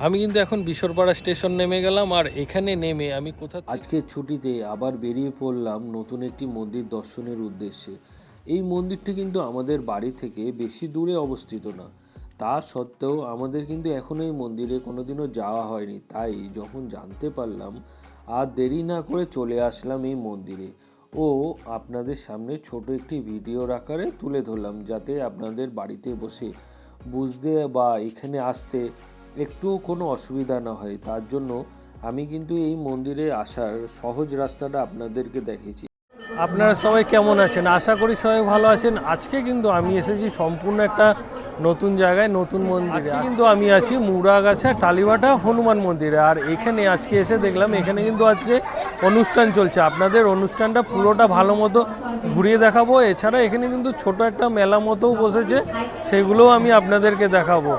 আমি কিন্তু এখন বিশরপাড়া স্টেশন নেমে গেলাম, আর এখানে নেমে আমি আজকের ছুটিতে আবার বেরিয়ে পড়লাম নতুন একটি মন্দির দর্শনের উদ্দেশ্যে। এই মন্দিরটি কিন্তু আমাদের বাড়ি থেকে বেশি দূরে অবস্থিত না, তা সত্ত্বেও আমাদের কিন্তু এখনো এই মন্দিরে কোনোদিনও যাওয়া হয়নি। তাই যখন জানতে পারলাম, আর দেরি না করে চলে আসলাম এই মন্দিরে ও আপনাদের সামনে ছোট একটি ভিডিওর আকারে তুলে ধরলাম, যাতে আপনাদের বাড়িতে বসে বুঝতে বা এখানে আসতে একটুও কোনো অসুবিধা না হয়। তার জন্য আমি কিন্তু এই মন্দিরে আসার সহজ রাস্তাটা আপনাদেরকে দেখিয়েছি। আপনারা সবাই কেমন আছেন? আশা করি সবাই ভালো আছেন। আজকে কিন্তু আমি এসেছি সম্পূর্ণ একটা নতুন জায়গায়, নতুন মন্দিরে। কিন্তু আমি আছি মুড়াগাছা টালিবাটা হনুমান মন্দিরে, আর এখানে আজকে এসে দেখলাম এখানে কিন্তু আজকে অনুষ্ঠান চলছে। আপনাদের অনুষ্ঠানটা পুরোটা ভালো মতো ঘুরিয়ে দেখাবো। এছাড়া এখানে কিন্তু ছোট একটা মেলা মতোও বসেছে, সেগুলোও আমি আপনাদেরকে দেখাবো।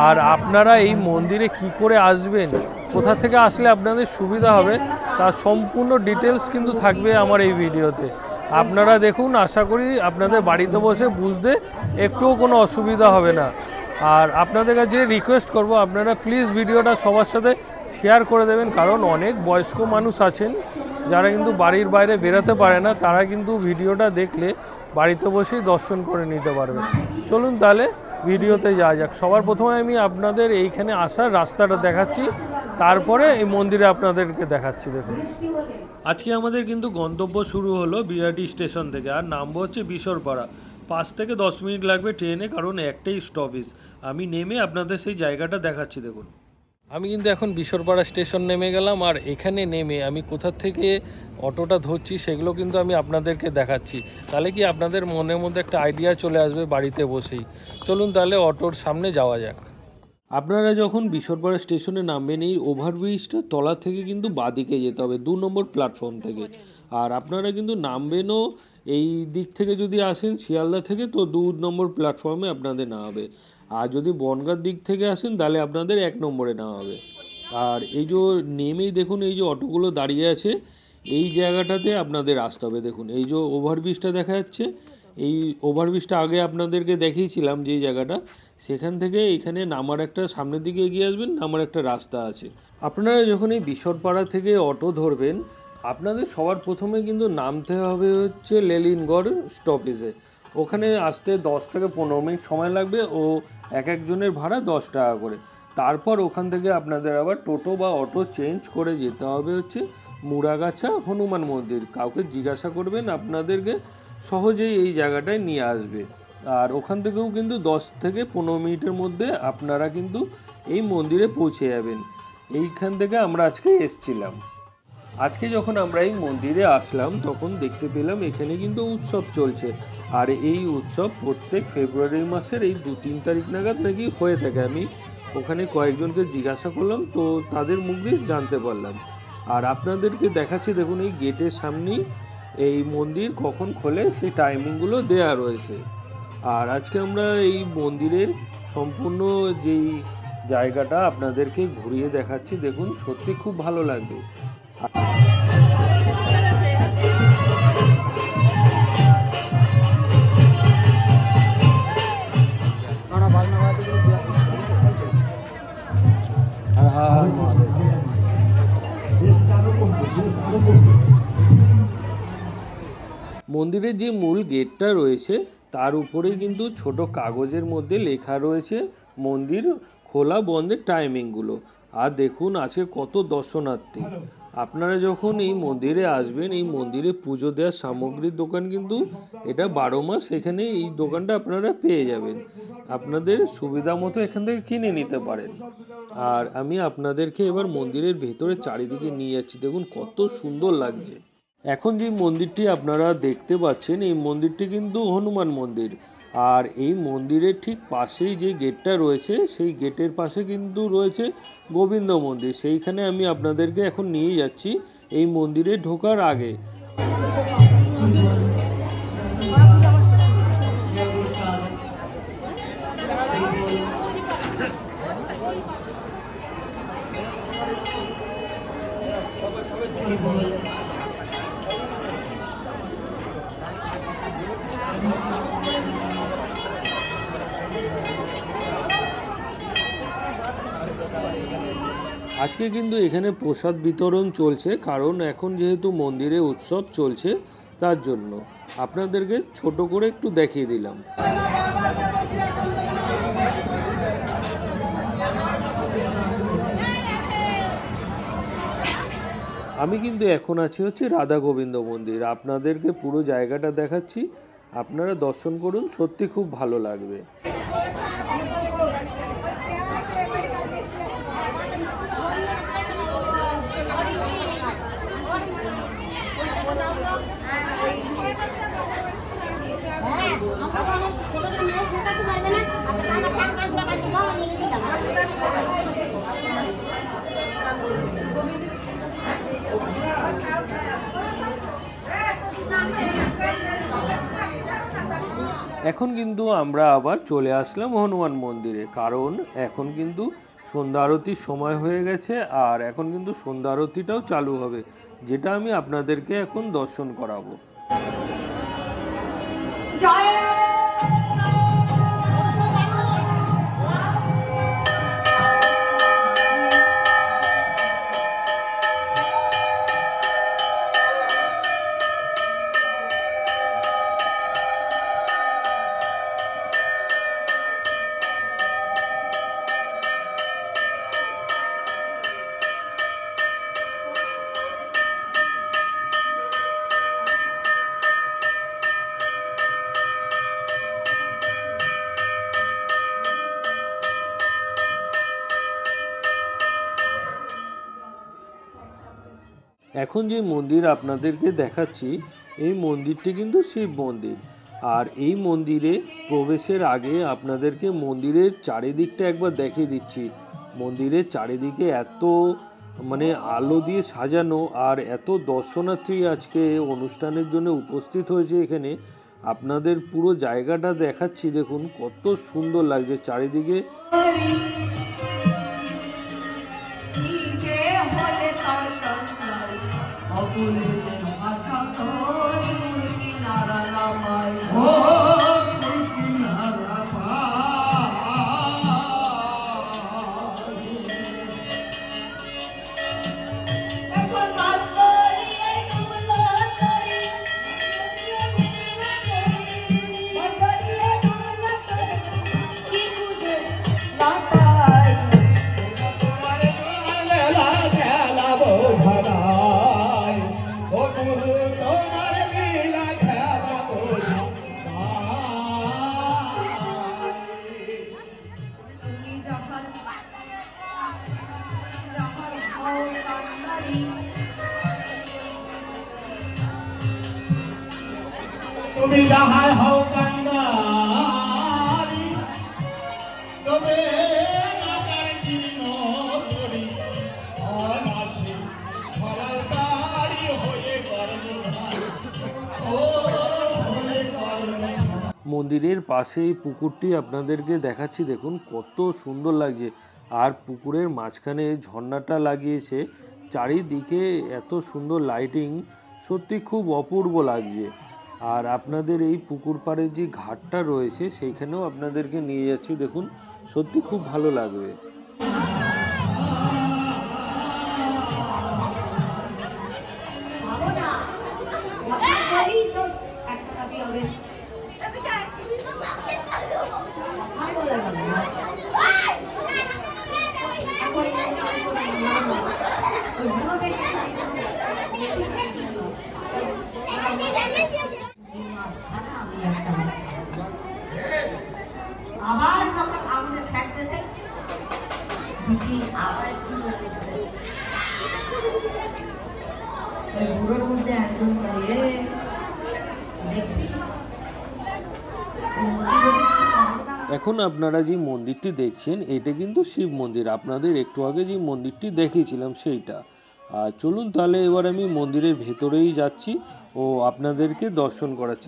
আর আপনারা এই মন্দিরে কি করে আসবেন, কোথা থেকে আসলে আপনাদের সুবিধা হবে, তার সম্পূর্ণ ডিটেলস কিন্তু থাকবে আমার এই ভিডিওতে। আপনারা দেখুন, আশা করি আপনাদের বাড়িতে বসে বুঝতে একটুও কোনো অসুবিধা হবে না। আর আপনাদের কাছে রিকোয়েস্ট করব, আপনারা প্লিজ ভিডিওটা সবার সাথে শেয়ার করে দেবেন, কারণ অনেক বয়স্ক মানুষ আছেন যারা কিন্তু বাড়ির বাইরে বেরোতে পারে না, তারা কিন্তু ভিডিওটা দেখলে বাড়িতে বসেই দর্শন করে নিতে পারবে। চলুন তাহলে ভিডিওতে যাওয়া যাক। সবার প্রথমে আমি আপনাদের এইখানে আসার রাস্তাটা দেখাচ্ছি, তারপরে এই মন্দিরে আপনাদেরকে দেখাচ্ছি। দেখুন, আজকে আমাদের কিন্তু গন্তব্য শুরু হলো বিরাটি স্টেশন থেকে, আর নামবো হচ্ছে বিশরপাড়া। 5 থেকে 10 মিনিট লাগবে ট্রেনে, কারণ একটাই স্টপেজ। আমি নেমে আপনাদের সেই জায়গাটা দেখাচ্ছি। দেখুন, আমি কিন্তু এখন বিশরপাড়া স্টেশন নেমে গেলাম, আর এখানে নেমে আমি কোথা থেকে অটোটা ধরছি সেগুলো কিন্তু আমি আপনাদেরকে দেখাচ্ছি। তাহলে কি আপনাদের মনের মধ্যে একটা আইডিয়া চলে আসবে বাড়িতে বসেই। চলুন তাহলে অটোর সামনে যাওয়া যাক। আপনারা যখন বিশরপাড়া স্টেশনে নামবেন, এই ওভারব্রিজটা তলা থেকে কিন্তু বাঁদিকে যেতে হবে, 2 নম্বর প্ল্যাটফর্ম থেকে। আর আপনারা কিন্তু নামবেনও এই দিক থেকে, যদি আসেন শিয়ালদা থেকে, তো 2 নম্বর প্ল্যাটফর্মে আপনাদের নামাবে। আর যদি বনগাঁর দিক থেকে আসেন তাহলে আপনাদের 1 নম্বরে নামাবে। আর এই যে নেমেই দেখুন, এই যে অটোগুলো দাঁড়িয়ে আছে, এই জায়গাটাতে আপনাদের আসতে হবে। দেখুন, এই যে ওভারব্রিজটা দেখা যাচ্ছে, এই ওভারব্রিজটা আগে আপনাদেরকে দেখিয়েছিলাম যে জায়গাটা, সেখান থেকে এখানে নামার একটা, সামনের দিকে এগিয়ে আসবেন, নামার একটা রাস্তা আছে। আপনারা যখন এই বিশরপাড়া থেকে অটো ধরবেন, আপনাদের সবার প্রথমে কিন্তু নামতে হবে হচ্ছে লেলিনগড় স্টপেজে। ওখানে আসতে 10 থেকে 15 মিনিট সময় লাগবে, ও এক একজনের ভাড়া 10 টাকা করে। তারপর ওখান থেকে আপনাদের আবার টোটো বা অটো চেঞ্জ করে যেতে হবে হচ্ছে মুড়াগাছা হনুমান মন্দির। কাউকে জিজ্ঞাসা করবেন, আপনাদেরকে সহজেই এই জায়গাটায় নিয়ে আসবে। আর ওখান থেকেও কিন্তু 10 থেকে 15 মিনিটের মধ্যে আপনারা কিন্তু এই মন্দিরে পৌঁছে যাবেন। এইখান থেকে আমরা আজকে এসছিলাম। আজকে যখন আমরা এই মন্দিরে আসলাম, তখন দেখতে পেলাম এখানে কিন্তু উৎসব চলছে। আর এই উৎসব প্রত্যেক ফেব্রুয়ারি মাসের এই 2-3 তারিখ নাগাদ নাকি হয়ে থাকে। আমি ওখানে কয়েকজনকে জিজ্ঞাসা করলাম, তো তাদের মুখ দিয়ে জানতে পারলাম। আর আপনাদেরকে দেখাচ্ছি, দেখুন এই গেটের সামনেই এই মন্দির কখন খোলে সেই টাইমিংগুলো দেয়া রয়েছে। আর আজকে আমরা এই মন্দিরের সম্পূর্ণ যেই জায়গাটা আপনাদেরকে ঘুরিয়ে দেখাচ্ছি। দেখুন, সত্যি খুব ভালো লাগবে। মন্দিরের যে মূল গেটটা রয়েছে, তার উপরে কিন্তু ছোট কাগজের মধ্যে লেখা রয়েছে মন্দির খোলা বন্ধের টাইমিংগুলো। আর দেখুন আজকে কত দর্শনার্থী। আপনারা যখন এই মন্দিরে আসবেন, এই মন্দিরে পুজো দেওয়ার সামগ্রীর দোকান কিন্তু এটা 12 মাস এখানে এই দোকানটা আপনারা পেয়ে যাবেন। আপনাদের সুবিধা মতো এখান থেকে কিনে নিতে পারেন। আর আমি আপনাদেরকে এবার মন্দিরের ভেতরে চারিদিকে নিয়ে যাচ্ছি। দেখুন কত সুন্দর লাগছে। এখন যে মন্দিরটি আপনারা দেখতে পাচ্ছেন, এই মন্দিরটি কিন্তু হনুমান মন্দির। আর এই মন্দিরের ঠিক পাশেই যে গেটটা রয়েছে, সেই গেটের পাশে কিন্তু রয়েছে গোবিন্দ মন্দির। সেইখানে আমি আপনাদেরকে এখন নিয়ে যাচ্ছি এই মন্দিরে ঢোকার আগে। আজকে কিন্তু এখানে প্রসাদ বিতরণ চলছে, কারণ এখন যেহেতু মন্দিরে উৎসব চলছে তার জন্য আপনাদেরকে ছোট করে একটু দেখিয়ে দিলাম। আমি কিন্তু এখন আছি হচ্ছে রাধা গোবিন্দ মন্দির, আপনাদেরকে পুরো জায়গাটা দেখাচ্ছি, আপনারা দর্শন করুন, সত্যি খুব ভালো লাগবে। এখন কিন্তু আমরা আবার চলে আসলাম হনুমান মন্দিরে, কারণ এখন কিন্তু সন্ধ্যা আরতির সময় হয়ে গেছে, আর এখন কিন্তু সন্ধ্যা আরতিটাও চালু হবে, যেটা আমি আপনাদেরকে এখন দর্শন করাবো। এখন যে মন্দির আপনাদেরকে দেখাচ্ছি, এই মন্দিরটি কিন্তু শিব মন্দির, আর এই মন্দিরে প্রবেশের আগে আপনাদেরকে মন্দিরের চারিদিকটা একবার দেখিয়ে দিচ্ছি। মন্দিরের চারিদিকে এত আলো দিয়ে সাজানো, আর এত দর্শনার্থী আজকে অনুষ্ঠানের জন্য উপস্থিত হয়েছে এখানে। আপনাদের পুরো জায়গাটা দেখাচ্ছি, দেখুন কত সুন্দর লাগছে চারিদিকে। তুমি যাহাই হও কান্দারি তবে নাকার জীর্ণ করি অনাসি ধরাল বাড়ি হয়ে গর্বধারী ও হয়ে গর্বধারী। মন্দিরের পাশে এই পুকুরটি আপনাদেরকে দেখাচ্ছি, দেখুন কত সুন্দর লাগছে, আর পুকুরের মাঝখানে ঝর্ণাটা লাগিয়েছে, চারিদিকে এত সুন্দর লাইটিং, সত্যি খুব অপূর্ব লাগছে। আর আপনাদের এই পুকুর পাড়ের যে ঘাটটা রয়েছে সেইখানেও আপনাদেরকে নিয়ে যাচ্ছি, দেখুন সত্যি খুব ভালো লাগবে। আবার যখন আগুনে সেঁকতেছে আবার বুড়োর মধ্যে একদম দেখছি। এখন আপনারা যে মন্দিরটি দেখছেন এটা কিন্তু শিব মন্দির, আপনাদের একটু আগে যে মন্দিরটি দেখিয়েছিলাম সেইটা। আর চলুন তাহলে এবার আমি মন্দিরের ভেতরেই যাচ্ছি ও আপনাদেরকে দর্শন করাচ্ছি।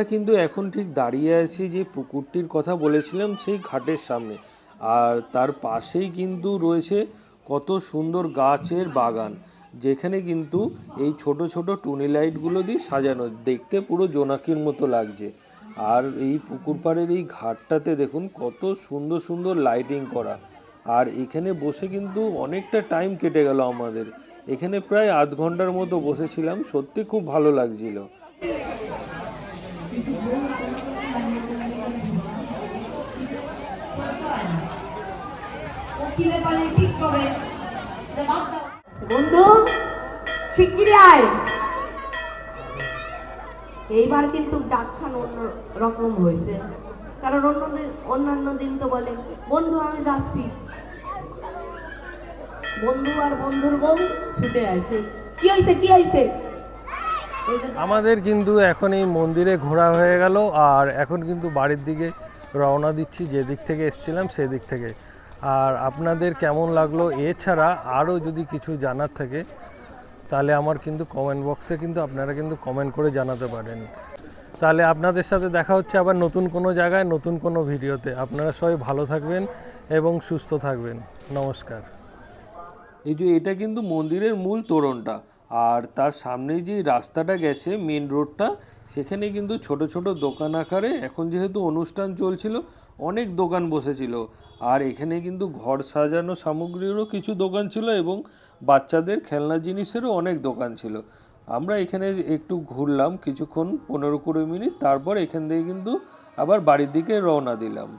আমরা কিন্তু এখন ঠিক দাঁড়িয়ে আছি যে পুকুরটির কথা বলেছিলাম সেই ঘাটের সামনে, আর তার পাশেই কিন্তু রয়েছে কত সুন্দর গাছের বাগান, যেখানে কিন্তু এই ছোট ছোট টুনি লাইটগুলো দিয়ে সাজানো, দেখতে পুরো জোনাকির মতো লাগছে। আর এই পুকুর পাড়ের এই ঘাটটাতে দেখুন কত সুন্দর সুন্দর লাইটিং করা, আর এখানে বসে কিন্তু অনেকটা টাইম কেটে গেল আমাদের। এখানে প্রায় আধ ঘন্টার মতো বসেছিলাম, সত্যি খুব ভালো লাগছিল। বন্ধু শিগগিরই আয়। এইবার কিন্তু ডাকখান অন্য রকম হয়েছে, কারণ অন্যান্য দিন তো বলে বন্ধু আমি যাচ্ছি, বন্ধু আর বন্ধুর বউ ছুটে আসে। কি হয়েছে কি হয়েছে? আমাদের কিন্তু এখন এই মন্দিরে ঘোরা হয়ে গেল, আর এখন কিন্তু বাড়ির দিকে রওনা দিচ্ছি, যে দিক থেকে এসেছিলাম সেদিক থেকে। আর আপনাদের কেমন লাগলো, এছাড়া আরও যদি কিছু জানার থাকে তাহলে আমার কিন্তু কমেন্ট বক্সে কিন্তু আপনারা কিন্তু কমেন্ট করে জানাতে পারেন। তাহলে আপনাদের সাথে দেখা হচ্ছে আবার নতুন কোনো জায়গায় নতুন কোনো ভিডিওতে। আপনারা সবাই ভালো থাকবেন এবং সুস্থ থাকবেন। নমস্কার। এই যে এটা কিন্তু মন্দিরের মূল তোরণটা, আর তার সামনেই যে রাস্তাটা গেছে মেন রোডটা, সেখানে কিন্তু ছোট ছোট দোকান আকারে, এখন যেহেতু অনুষ্ঠান চলছিল অনেক দোকান বসেছিল। আর এখানে কিন্তু ঘর সাজানো সামগ্রীরও কিছু দোকান ছিল এবং বাচ্চাদের খেলনা জিনিসেরও অনেক দোকান ছিল। আমরা এখানে একটু ঘুরলাম কিছুক্ষণ, 15-20 মিনিট, তারপর এখান থেকে কিন্তু আবার বাড়ির দিকে রওনা দিলাম।